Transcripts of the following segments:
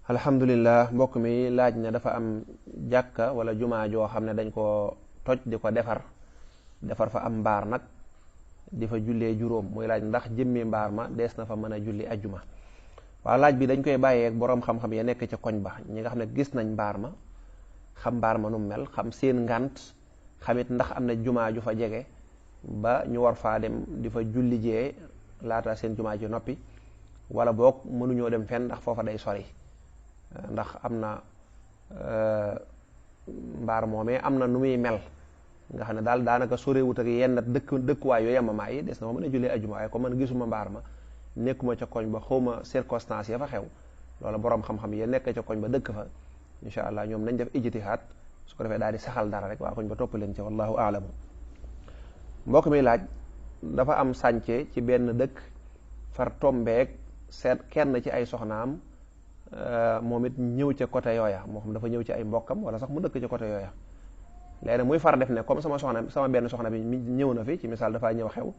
alhamdulillah mbokk mi laaj ne dafa am jàkka wala jumaa joo xam ne dañ ko toj di ko defar fa am mbaar nag di fa jullee juróom muy laaj ndax jëmmi mbaar ma dees na fa mën a julli ajjuma. waaw laaj bi dañ koy bàyyee ak boroom xam-xam ya nekk ca koñ ba ñi nga xam ne gis nañ mbaar ma xam mbaar ma nu mel xam seen ngànt xamit ndax am na jumaa ju fa jege ba ñu war faa dem di fa julli jee laata seen jumaa ji noppi wala boog mënuñoo dem fenn ndax foofa day sori ndax am na mbaar moomee am na nu muy mel nga xam ne daal daanaka sorewut ak yenn dëkkuwaay yooyu yamamaa yi des na ma mën a jullee ajjuma waaye comme man gisuma mbaar ma nekkuma ca koñ ba xawma circonstance ya fa xew loolu boroom xam-xam yi nekk ca koñ ba dëkk fa insha allah ñoom nañ def ijtihaad su ko defee daal di saxal dara rek waa koñ ba topp leen ca wallahu aalamu. mbokk mi laaj dafa am sànce ci benn dëkk far tombeek seet kenn ci ay soxnaam moom it ñëw ca côté yooya moo xam dafa ñëw ci ay mbokkam wala sax mu dëkk ca côté yooya léegi muy far def ne comme sama benn soxna bi ñëw na fi ci misaal dafaa ñëw xew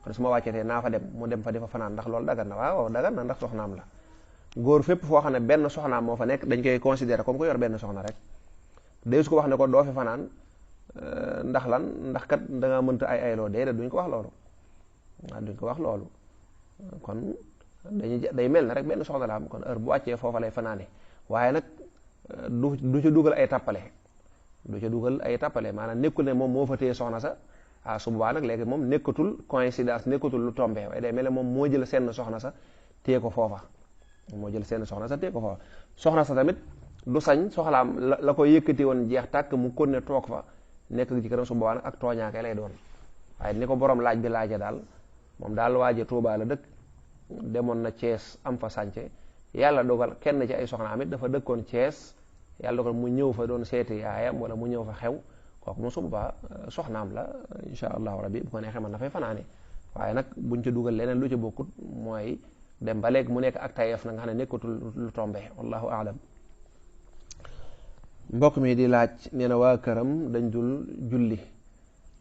kon su ma wàccetee naa fa dem mu dem fa di fa fanaan ndax loolu dagan na waaw dagan na ndax soxnaam la. góor fépp foo xam ne benn soxnaam moo fa nekk dañ koy considérer comme ko yor benn soxna rek day su ko wax ne ko doo fi fanaan ndax lan ndax kat da nga mënta ay ayloo déedéet duñ ko wax loolu waaw duñ ko wax loolu kon day mel na rek benn soxna la am kon heure bu wàccee foofa lay fanaane waaye nag du ca dugal ay tappale maanaam nekkul ne moom moo fa téye soxna sa su boobaa nag léegi moom nekkatul coïncidence nekkatul lu tombé waaye day mel ne moom moo jël seen soxna sa téye ko foofa soxna sa tamit du sañ soxlaam la ko yëkkati woon jeex tàkk mu kon ne toog fa nekk ci këram su boobaa nag ak tooñaake lay doon waaye ni ko borom laaj bi laaje daal moom daal waaje Tuubaa la dëkk demoon na Thiès am fa sànce yàlla dogal kenn ci ay soxnaam it dafa dëkkoon Thiès yàlla dogal mu ñëw fa doon seeti yaayam wala mu ñëw fa xew kooku moom su boobaa soxnaam la insha allahu rabbi bu ko neexee mën na fay fanaane waaye nag buñ ca dugal leneen lu ca bokkut mooy dem ba léegi mu nekk ak tayef na nga xam ne nekkatul lu tombe wallahu aalam. mbokk mi di laaj nee na waa këram dañ dul julli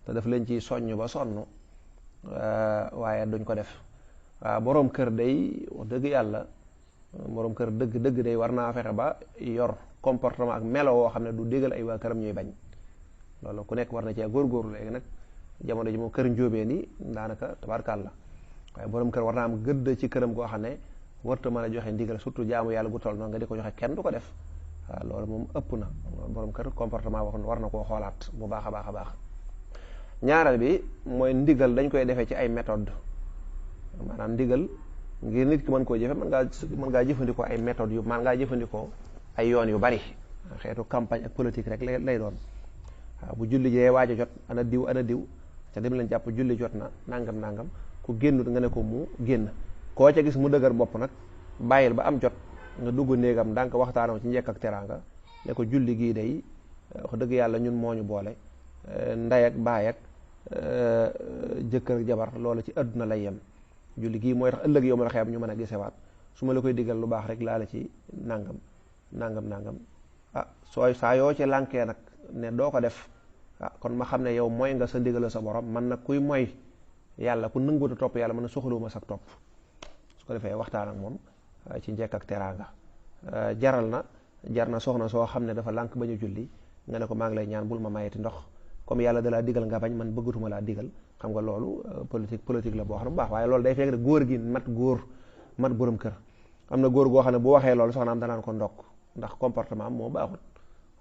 te daf leen ci soññ ba sonn waaye duñ ko def waaw boroom kër day wax dëgg yàlla boroom kër dëgg day war naa fexe ba yor comportement ak melo woo xam ne du déggal ay waa këram ñuy bañ loolu ku nekk war na cee góorgóorlu léegi nag jamono ji moom kër njóobee ni daanaka tabarkàlla waaye boroom kër war naa am gëdd ci këram goo xam ne warta mën a joxe ndigal surtout jaamu yàlla gu toll noonu nga di ko joxe kenn du ko def waaw loolu moom ëpp na boroom kër comportement wax war na koo xoolaat bu baax a baax ñaareel bi mooy ndigal dañ koy defee ci ay méthode maanaam ndigal ngir nit ki mën koo jëfe mën ngaa jëfandikoo ay méthodes yu mën ngaa jëfandikoo ay yoon yu bari xeetu campagne ak politique rek lay doon waaw bu julli jee waaj a jot ana diw ca dem leen jàpp julli jot na nangam ku génnut nga ne ko mu génn koo ca gis mu dëgër bopp nag bàyyil ba am jot nga dugg néegam ndànk waxtaanoo ci njekk ak teraanga ne ko julli gii day wax dëgg yàlla ñun moo ñu boole ndey ak baay ak jëkkër ak jabar loolu ci àdduna lay yem julli gii mooy tax ëllëg yow ma la xeeb ñu mën a gisewaat su ma la koy diggal lu baax rek laa la ci nangam saa yoo ci lànkee nag ne doo ko def kon ma xam ne yow mooy nga sa ndigal sa borom man nag kuy mooy yàlla ku nanguuta topp yàlla mën a soxluwuma sa topp su ko defee waxtaan ak moom ci njekk ak teraanga jar na soxna soo xam ne dafa lànk bañ a julli nga ne ko maa ngi lay ñaan bul ma mayeti ndox comme yàlla dalaa digal nga bañ man bëggatuma laa digal xam nga loolu politique la boo xam ne bu baax waaye loolu day fekk rek góor gi mat borom kër am na góor goo xam ne bu waxee loolu soxnaam danaan ko ndokk ndax comportement am moo baaxut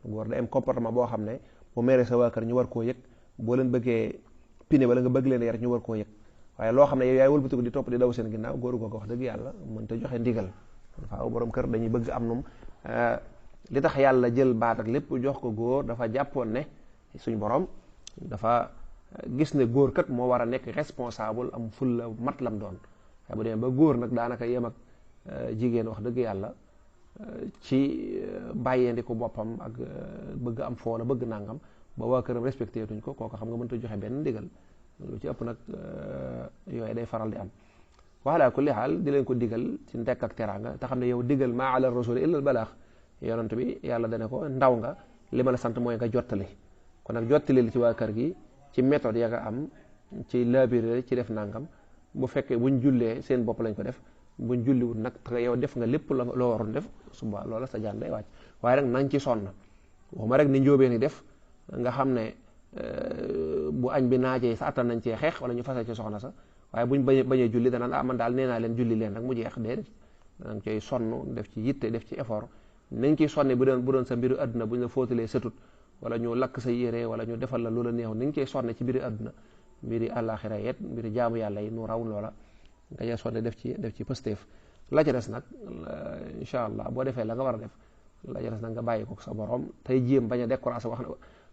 góor day am comportement boo xam ne bu meeree sa waa kër ñu war koo yëg boo leen bëggee pine wala nga bëgg leen yar ñu war koo yëg waaye loo xam ne yow yaay wëlbatiku di topp di daw seen ginnaaw góor googu wax dëgg yàlla mënta joxe ndigal faaw borom kër dañuy bëgg am num li tax yàlla jël baat ak lépp jox ko góor dafa jàppoon ne suñ borom dafa gis ne góor kat moo war a nekk responsable am fulla mat lam doon waaye bu demee ba góor nag daanaka yem ak jigéen wax dëgg yàlla ci bàyyeendiku boppam ak bëgg am foona bëgg nangam ba waa këram respecté tuñ ko kooku xam nga mënta joxe benn ndigal lu ci ëpp nag yooyu day faral di am waxalaa kulli xaal di leen ko digal ci ndekk ak teraanga te xam ne yow digal maa ala rasul illa al balaax yonent bi yàlla dane ko ndaw nga li ma la sant mooy nga jottali kon nag jottali li ci waa kër gi ci méthode ya nga am ci labiré ci def nangam bu fekkee buñ jullee seen bopp lañ ko def buñ julliwut nag te yow def nga lépp loo waroon def suba loola sa jaan day wàcc. waaye nag nañ ci sonn waxuma rek ni njóobee ni def nga xam ne bu añ bi naajee sa attan nañ cee xeex wala ñu fase ci soxna sa waaye buñ bañee julli danaan man daal nee naa leen julli leen rek mu jeex déedéet danañ koy sonn def ci yitte def ci effort nañ ciy sonni bu doon sa mbiru àdduna buñ la fóotalee sëtut wala ñu lakk sa yére wala ñu defal la loola neexu nañ koy sonne ci mbiru àdduna mbiri àllaaxira yet mbiri jaamu yàlla yi nu raw loola nga cee sonne def ci pësteef la ca des nag incha allah boo defee la nga war a def la ca des nag nga bàyyi ko sa borom tey jéem bañ a découragé wax na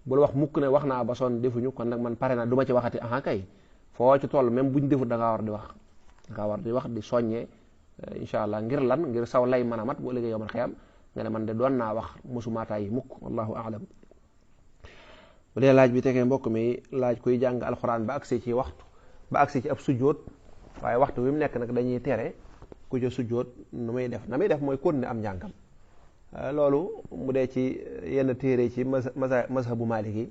bul wax mukk ne wax naa ba sonn defuñu kon nag man pare na du ma ci waxati aha kay foo ci toll même buñ defut da ngaa war di wax di soññee incha allah ngir lan ngir saw lay mën a mat boo liggéey yomal xiyam nga ne man de doon naa wax mosumaataa yi mukk wallahu aalam. bu dee laaj bi tekee mbokk mi laaj kuy jàng alxuraan ba agsi ci waxtu ba agsi ci ab sujjóot waaye waxtu wi mu nekk nag dañuy tere ku ca sujjóot nu muy def na muy def mooy continuer am njàngam loolu mu dee ci yenn téere ci mazhabu maliki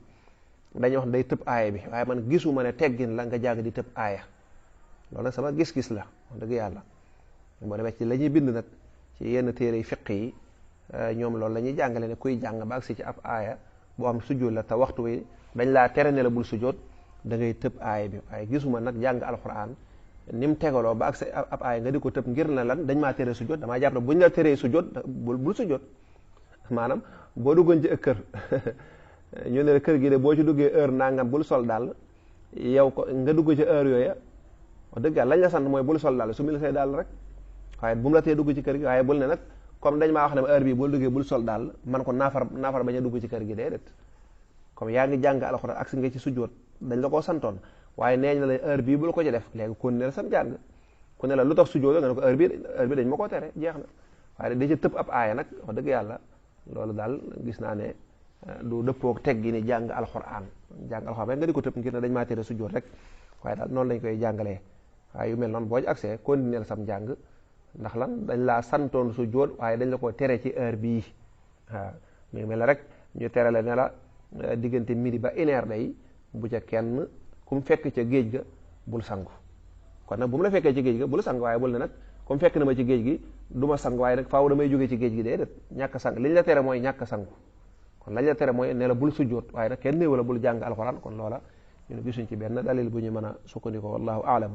dañuy wax day tëb aaya bi waaye man gisuma ne teggin la nga jàng di tëb aaya loolu nag sama gis-gis la wax dëgg yàlla boo demee ci la ñuy bind nag ci yenn téere fiq yi ñoom loolu la ñuy jàngale ne kuy jàng ba agsi ci ab aaya boo xam sujjóot la te waxtu wi dañ laa tere ne la bul sujjóot da ngay tëb aaya bi waaye gisuma nag jàng alxuraan ni mu tegaloo ba agsi ab aaya nga di ko tëb ngir na lan dañ maa tere sujjóot damaa jàpp ne buñ la teree sujjóot bul sujjóot maanaam boo duggoon ci kër ñu ne kër gi de boo ci duggee heure nangam bul sol daal yow ko nga dugg ci heure yooya wax dëgg yàlla lañ la sant mooy bul sol daal su mi la say daal rek waaye bu mu la tee dugg ci kër gi waaye bul ne nag comme dañ maa wax ne heure bii boo duggee bul sol daal man ko naafar bañ a dugg ci kër gi déedéet comme yaa ngi jàng alxuraan ak si nga ci sujjóot dañ la koo santoon waaye neeñ na la heure bii bul ko ci def léegi kon ne la sam jàng ku ne la lu tax sujjóot nga ne ko heure bi dañ ma koo tere jeex na waaye da ci tëb ab aaya nag wax dëgg yàlla loolu daal gis naa ne du dëppoo teggi ni jàng alxuraan ba nga di ko tëb ngir ne dañ maa tere sujjóot rek waaye daal noonu lañ koy jàngalee waaye yu mel noonu boo ci accès continuer sam njàng ndax lan dañ laa santoon sujjóot waaye dañ la ko tere ci heure bii waaw mi ngi mel ne rek ñu tere la ne la diggante midi ba 1 heure day bu ca kenn ku mu fekk ca géej ga bul sangu kon nag bu mu la fekkee ci géej ga bul sang waaye bul ne nag comme fekk na ma ci géej gi du ma sang waaye nag faaw damay jógee ci géej gi déedéet ñàkk sang liñ la tere mooy ñàkk sangu kon lañ la tere mooy ne la bul sujjóot waaye nag kenn néew la bul jàng alxuraan kon loola ñu ne gisuñ ci benn dalil bu ñu mën a sukkandikoo wallahu a'lam.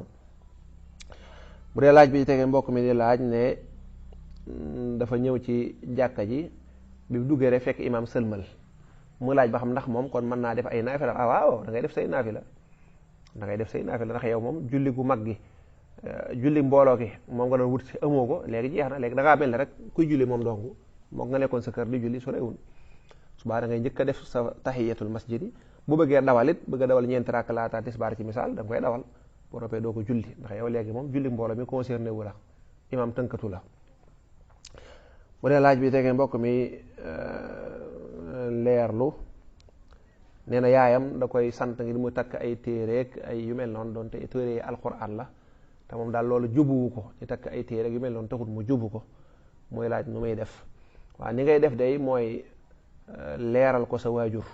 bu dee laaj bi ci tegee mbokk mi di laaj ne dafa ñëw ci jàkka ji bi mu duggee rek fekk imaam sëlmal mu laaj ba xam ndax moom kon mën naa def ay naafila waaw da ngay def say naafila ndax yow moom julli gu mag gi julli mbooloo gi moom nga doon wut si amoo ko léegi jeex na léegi da ngaa mel ne rek kuy julli moom dong moo nga nekkoon sa kër di julli sorewul subaa da ngay njëkk a def sa tahiyatul masjid yi bu bëggee dawal it bëgg a dawal ñeenti rakk laata tisbaar ci misaal da nga koy dawal boo noppee doo ko julli ndax yow léegi moom julli mbooloo mi concerné wu la imaam tënkatu la. bu dee laaj bi tegee mbokk mi leerlu nee na yaayam da koy sant ngir mu takk ay téereek ay yu mel noonu doon te téere yi alxuraan la te moom daal loolu jubuwu ko ci takk ay téereek yu mel noonu taxut mu jubu ko muy laaj nu muy def waaw ni ngay def day mooy leeral ko sa waajur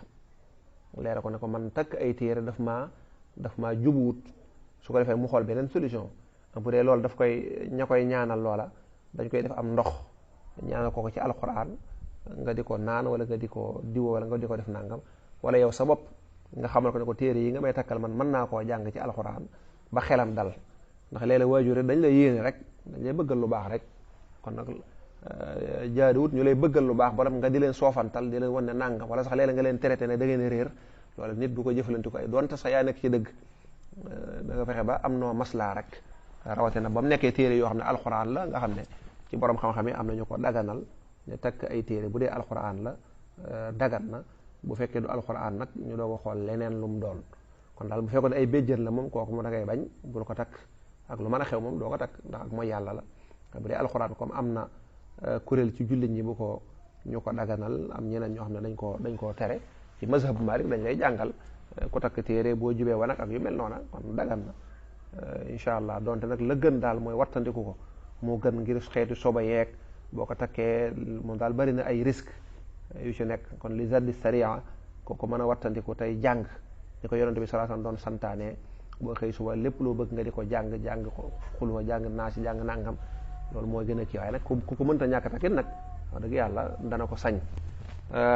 leeral ko ne ko man takk ay téere daf maa jubuwut su ko defee mu xool beneen solution bu dee loolu daf koy ña koy ñaanal loola dañ koy def am ndox ñaanal ko ci alxuraan nga di ko naan wala nga di ko diwo wala nga di ko def nangam wala yow sa bopp nga xamal ko ne ko téere yi nga may takkal man mën naa koo jàng ci alxuraan ba xelam dal ndax léeg-léeg waajur dañ lay yéene rek dañ lay bëggal lu baax rek kon nag jaadiwut ñu lay bëggal lu baax ba nga di leen soofantal di leen wan ne nangam wala sax léeg-léeg nga leen traité ne da ngeen réer loolu nit du ko jëflanti ko ay doonte sax yaa nekk ci dëgg da nga fexe ba am noo maslaa rek rawatina ba mu nekkee téere yoo xam ne alxuraan la nga xam ne ci borom xam-xam yi am nañu ko daganal ne takk ay téere bu dee alxuraan la dagan na bu fekkee du alxuraan nag ñu doog a xool leneen lu mu doon kon daal bu fekkoon ay béjjën la moom kooku mu da ngay bañ bul ko takk ak lu mën a xew moom doo ko takk ndax ak mooy yàlla la bu dee alxuraan comme am na kuréel ci jullit ñi bu ko ñu ko daganal am ñeneen ñoo xam ne dañ koo tere ci mazhab Maalik dañ lay jàngal ku takk téere boo jubee wanag ak yu mel noona kon dagan na incha allah donte nag la gën daal mooy wattandiku ko moo gën ngir xeetu soba yeeg boo ko takkee moom daal bari na ay risque yu ci nekk kon li zaddi saria ko mën a wattandiku tey jàng ni ko yonente bi sallallahu alayhi wasallam doon santaane boo xëy suba lépp loo bëgg nga di ko jàng ko xulwa jàng naa si jàng nangam loolu mooy gën a kii waaye nag ku ko mënta ñàkk takit nag wax dëgg yàlla dana ko sañ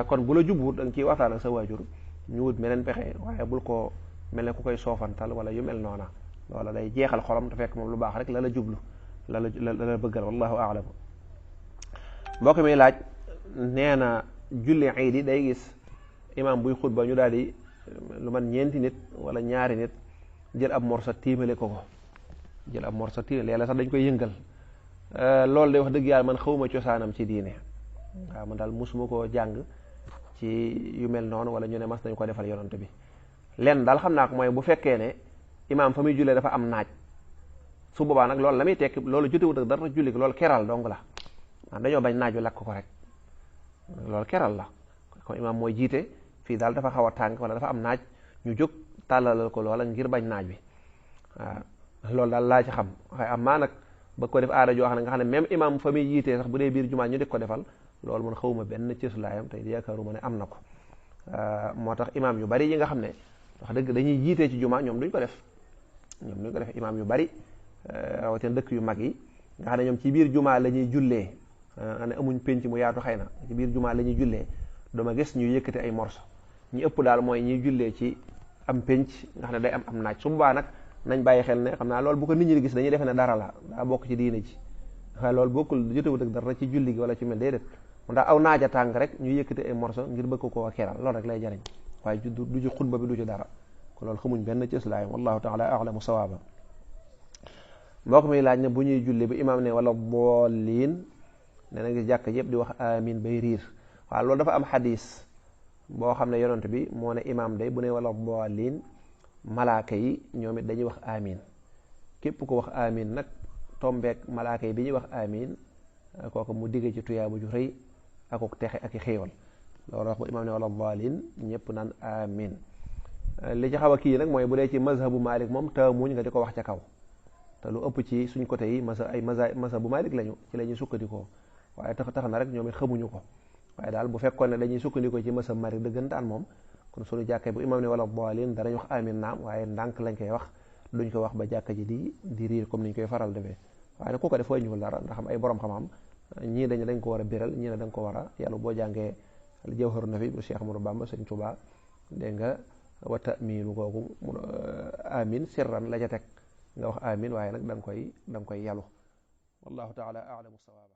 kon bu la jubbu da nga ciy waxtaan ak sa waajur ñu wut meneen pexe waaye bul ko mel ne ku koy soofantal wala yu mel noona loola day jeexal xolam te fekk moom lu baax rek la la jublu la bëggal wallahu a'lam. mbokk mi laaj nee na julli iid yi day gis imam buy xutba ñu daal di lu man ñeenti nit wala ñaari nit jël ab morsa tiimale ko jël ab morsa tiimale yàlla sax dañ koy yëngal loolu day wax dëgg yàlla man xawuma cosaanam ci diine waaw man daal musuma koo jàng ci yu mel noonu wala ñu ne mas nañu ko defal yonante bi lenn daal xam naa ko mooy bu fekkee ne imaam fa muy jullee dafa am naaj su boobaa nag loolu la muy tekki loolu jotewut ak dara julli loolu keral dong la dañoo bañ naaj wi lakk ko rek loolu keral la comme imaam mooy jiite fii daal dafa xaw a tàng wala dafa am naaj ñu jóg tàllalal ko loola ngir bañ naaj bi waaw loolu daal laa ci xam waaye am maa nag ba ko def aada joo xam ne nga xam ne même imaam fa muy jiitee sax bu dee biir jumaa ñu di ko defal loolu man xawuma benn cëslaayam tey yaakaaruma ne am na ko moo tax imaam yu bari yi nga xam ne wax dëgg dañuy jiitee ci jumaa ñoom duñ ko def imaam yu bari rawatina dëkk yu mag yi nga xam ne ñoom ci biir jumaa la ñuy jullee ne amuñ penc mu yaatu xëy na ci biir jumaa la ñuy jullee dama gis ñuy yëkkati ay morso ñi ëpp daal mooy ñiy jullee ci am penc nga xam ne day am naaj su boobaa nag nañ bàyyi xel ne xam naa loolu bu ko nit ñi di gis dañuy defe ne dara la daa bokk ci diine ji waaye loolu bokkul jotewut ak dara ci julli gi wala ci mel déedéet mu daa aw naaja tàng rek ñu yëkkati ay morso ngir bëgg koo keral loolu rek lay jariñ waaye du ci xutba bi du ci dara kon loolu xamuñ benn ci islaam wallahu taala a'lamu sawaaba. mbokk mi laaj ne bu ñuy julli bi imaam ne wala booliin ne na gis jàkk yëpp di wax amin bay riir waaw loolu dafa am xadis boo xam ne yonent bi moo ne imaam day bu ne wala booliin malaaka yi ñoom it dañuy wax amin képp ko wax amin nag tombeek malaaka yi bi ñuy wax amin kooku mu digge ci tuyaabu ju rëy akuk texe ak i xéewal loolu wax bu imaam ne wala booliin ñëpp naan amin li ci xaw a kii nag mooy bu dee ci mazhabu Malik moom taamuñ nga di ko wax ca kaw te lu ëpp ci suñ côté yi mazhabu Malik lañu ci la ñuy sukkandikoo waaye tax na rek ñoom it xamuñu ko waaye daal bu fekkoon ne dañuy sukkandikoo ci mazhab Malik dëggantaan moom kon suñu jàkkee bu imaam ne wala booliin danañ wax amin naam waaye ndànk lañ koy wax duñ ko wax ba jàkka ji di riir comme niñ koy faral defee waaye nag ku ko def ñuul dara ndax am ay borom xam-xam ñii dañ ko war a biral ñii ne dañ ko war a yàlla boo jàngee Jawharu Nafi bu Cheikh Ahmadou Bamba Sëñ Tuubaa dégg nga wa ta'miinu googu amin sirran la ca teg nga wax amin waaye nag da nga koy yalu wallahu taala a'lamu sawaaba